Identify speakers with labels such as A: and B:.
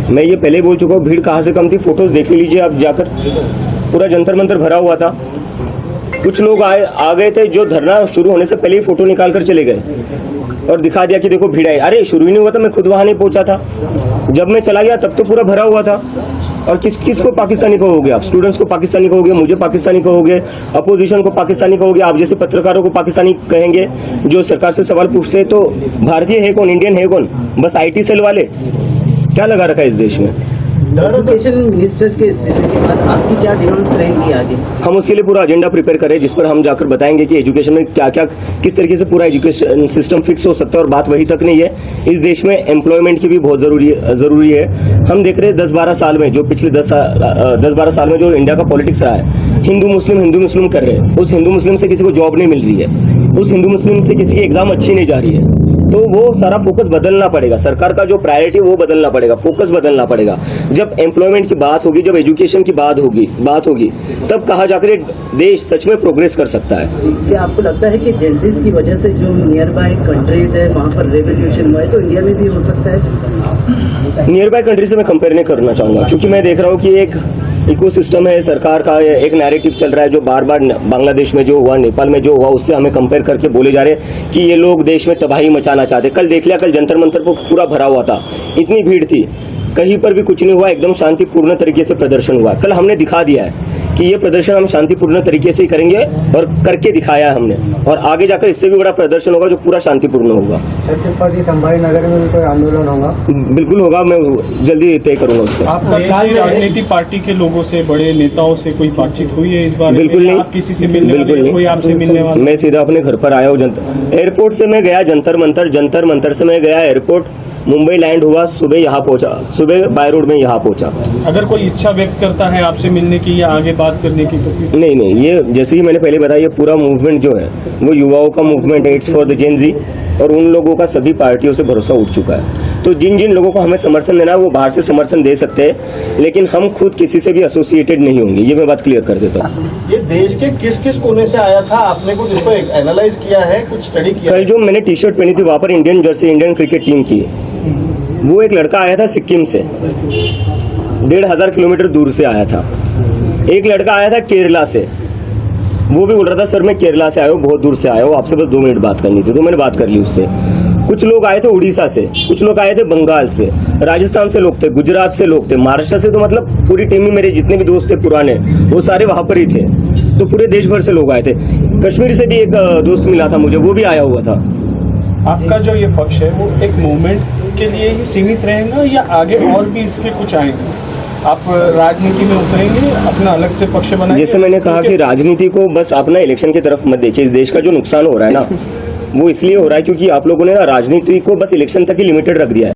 A: मैं ये पहले बोल चुका हूँ, भीड़ कहाँ से कम थी, फोटोज देख लीजिए आप जाकर, पूरा जंतर मंतर भरा हुआ था। कुछ लोग आ गए थे जो धरना शुरू होने से पहले ही फोटो निकाल कर चले गए और दिखा दिया कि देखो भीड़ आई। अरे शुरू ही नहीं हुआ था, मैं खुद वहाँ नहीं पहुँचा था, जब मैं चला गया तब तो पूरा भरा हुआ था। और किस को पाकिस्तानी कहोगे आप? स्टूडेंट्स को पाकिस्तानी कहोगे, मुझे पाकिस्तानी कहोगे, अपोजिशन को पाकिस्तानी कहोगे, आप जैसे पत्रकारों को पाकिस्तानी कहेंगे जो सरकार से सवाल पूछते हैं। तो भारतीय है कौन, इंडियन है कौन? बस IT सेल वाले। क्या लगा रखा है इस देश में?
B: एजुकेशन मिनिस्टर के इस्तीफे के बाद आपकी क्या डिमांड्स रहेंगी आगे?
A: हम उसके लिए पूरा एजेंडा प्रिपेयर करें, जिस पर हम जाकर बताएंगे कि एजुकेशन में क्या क्या, किस तरीके से पूरा एजुकेशन सिस्टम फिक्स हो सकता है। और बात वही तक नहीं है, इस देश में एम्प्लॉयमेंट की भी बहुत ज़रूरी है। हम देख रहे हैं 10-12 साल में, जो पिछले 10-12 साल में जो इंडिया का पॉलिटिक्स रहा है, हिंदू मुस्लिम कर रहे हैं। उस हिंदू मुस्लिम से किसी को जॉब नहीं मिल रही है, उस हिंदू मुस्लिम से किसी की एग्जाम अच्छी नहीं जा रही है। तो वो सारा फोकस बदलना पड़ेगा, सरकार का जो प्रायोरिटी वो बदलना पड़ेगा, फोकस बदलना पड़ेगा। जब एम्प्लॉयमेंट की बात होगी, जब एजुकेशन की बात होगी, तब कहा जाकर देश सच में प्रोग्रेस कर सकता है।
B: क्या आपको लगता है कि जेंजीज की वजह से जो नियर बाय कंट्रीज है वहाँ पर रेवोल्यूशन हुआ है, तो इंडिया में भी हो सकता है?
A: नियर बाय कंट्री से मैं कंपेयर नहीं करना चाहूँगा, क्योंकि मैं देख रहा हूँ कि एक इकोसिस्टम है सरकार का, एक नैरेटिव चल रहा है जो बार बार बांग्लादेश में जो हुआ, नेपाल में जो हुआ, उससे हमें कंपेयर करके बोले जा रहे हैं कि ये लोग देश में तबाही मचाना चाहते। कल देख लिया, कल जंतर मंतर पर पूरा भरा हुआ था, इतनी भीड़ थी, कहीं पर भी कुछ नहीं हुआ, एकदम शांतिपूर्ण तरीके से प्रदर्शन हुआ। कल हमने दिखा दिया है कि ये प्रदर्शन हम शांतिपूर्ण तरीके से ही करेंगे और करके दिखाया है हमने, और आगे जाकर इससे भी बड़ा प्रदर्शन होगा जो पूरा शांतिपूर्ण होगा।
C: छत्रपति संभाजी नगर में भी कोई आंदोलन होगा?
A: बिल्कुल होगा, मैं जल्दी तय करूंगा उसको।
D: राजनीतिक पार्टी के लोगों से, बड़े नेताओं से कोई बातचीत हुई है इस बार?
A: बिल्कुल नहीं,
D: आप किसी से मिलने
A: बिल्कुल नहीं,
D: कोई आपसे मिलने वाला?
A: मैं सीधा अपने घर पर आया हूँ। एयरपोर्ट से मैं गया जंतर मंतर से मैं गया एयरपोर्ट, मुंबई लैंड हुआ, सुबह यहाँ पहुंचा, सुबह बाय रोड में यहाँ पहुंचा।
D: अगर कोई इच्छा व्यक्त करता है आपसे मिलने की या आगे बात करने की तो?
A: नहीं, ये जैसे ही मैंने पहले बताया, ये पूरा मूवमेंट जो है वो युवाओं का मूवमेंट है, इट्स फॉर द जेन जी, और उन लोगों का सभी पार्टियों से भरोसा उठ चुका है। तो जिन लोगों को हमें समर्थन देना है वो बाहर से समर्थन दे सकते हैं, लेकिन हम खुद किसी से भी एसोसिएटेड नहीं होंगे, ये मैं बात क्लियर कर देता हूँ।
E: ये देश के किस किस कोने से आया था, आपने कुछ इसको एनालाइज किया है, कुछ स्टडी किया?
A: कल जो मैंने टी-शर्ट पहनी थी वहाँ पर Indian Jersey, Indian cricket team की, वो एक लड़का आया था सिक्किम से, 1500 किलोमीटर दूर से आया था। एक लड़का आया था केरला से, वो भी बोल रहा था सर मैं केरला से आया हूँ, बहुत दूर से आया हूँ, आपसे बस 2 मिनट बात करनी थी, तो मैंने बात कर ली उससे। कुछ लोग आए थे उड़ीसा से, कुछ लोग आए थे बंगाल से, राजस्थान से लोग थे, गुजरात से लोग थे, महाराष्ट्र से, तो मतलब पूरी टीम में मेरे जितने भी दोस्त थे पुराने, वो सारे वहाँ पर ही थे। तो पूरे देश भर से लोग आए थे। कश्मीर से भी एक दोस्त मिला था मुझे, वो भी आया हुआ था।
D: आपका जो ये पक्ष है वो एक मूवमेंट के लिए ही सीमित रहेगा या आगे और भी इसके कुछ आएंगे? आप राजनीति में उतरेंगे, अपना अलग से पक्ष बनाएंगे?
A: जैसे मैंने कहा कि राजनीति को बस अपना इलेक्शन की तरफ मत देखिए। इस देश का जो नुकसान हो रहा है ना, वो इसलिए हो रहा है क्योंकि आप लोगों ने ना राजनीति को बस इलेक्शन तक ही लिमिटेड रख दिया है।